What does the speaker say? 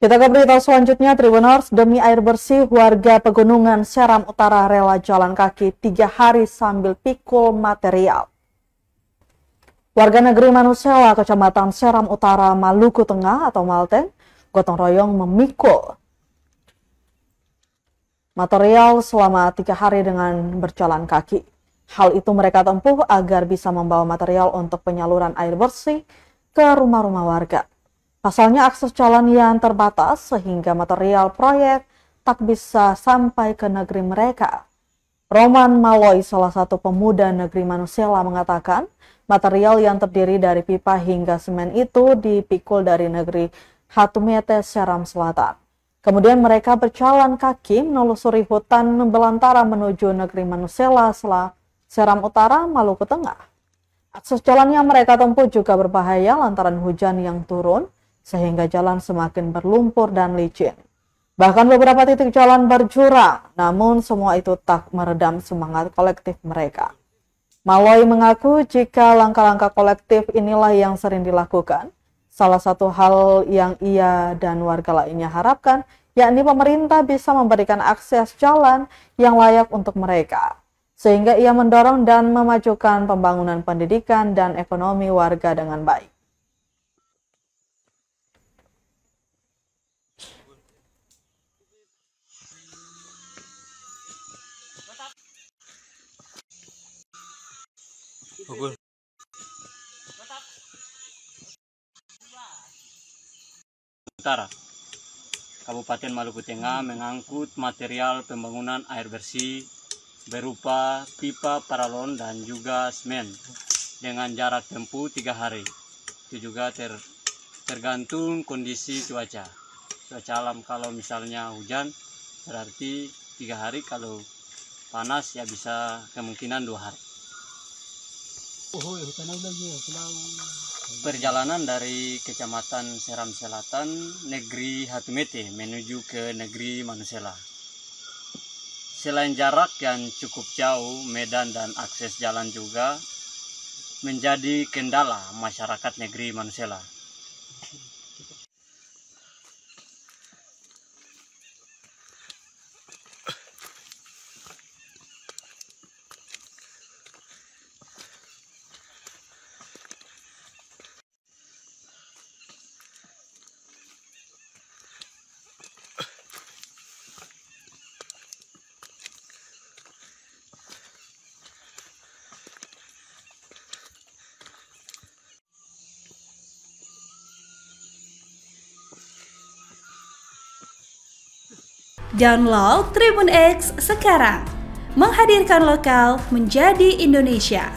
Kita ke berita selanjutnya, Tribuners, demi air bersih, warga Pegunungan Seram Utara rela jalan kaki 3 hari sambil pikul material. Warga negeri Manusela, Kecamatan Seram Utara, Maluku Tengah atau Malten, gotong royong memikul material selama 3 hari dengan berjalan kaki. Hal itu mereka tempuh agar bisa membawa material untuk penyaluran air bersih ke rumah-rumah warga. Pasalnya akses jalan yang terbatas sehingga material proyek tak bisa sampai ke negeri mereka. Roman Maloi, salah satu pemuda negeri Manusela, mengatakan material yang terdiri dari pipa hingga semen itu dipikul dari negeri Hatumete, Seram Selatan. Kemudian mereka berjalan kaki menelusuri hutan belantara menuju negeri Manusela, Seram Utara, Maluku Tengah. Akses jalan yang mereka tempuh juga berbahaya lantaran hujan yang turun, sehingga jalan semakin berlumpur dan licin. Bahkan beberapa titik jalan berjurang, namun semua itu tak meredam semangat kolektif mereka. Maloi mengaku jika langkah-langkah kolektif inilah yang sering dilakukan. Salah satu hal yang ia dan warga lainnya harapkan, yakni pemerintah bisa memberikan akses jalan yang layak untuk mereka. Sehingga ia mendorong dan memajukan pembangunan pendidikan dan ekonomi warga dengan baik. Utara, Kabupaten Maluku Tengah mengangkut material pembangunan air bersih berupa pipa paralon dan juga semen dengan jarak tempuh 3 hari. Itu juga tergantung kondisi cuaca alam. Kalau misalnya hujan berarti 3 hari, kalau panas ya bisa kemungkinan 2 hari. Perjalanan dari Kecamatan Seram Selatan, negeri Hatumete menuju ke negeri Manusela. Selain jarak yang cukup jauh, medan dan akses jalan juga menjadi kendala masyarakat negeri Manusela. Download Tribun X sekarang, menghadirkan lokal menjadi Indonesia.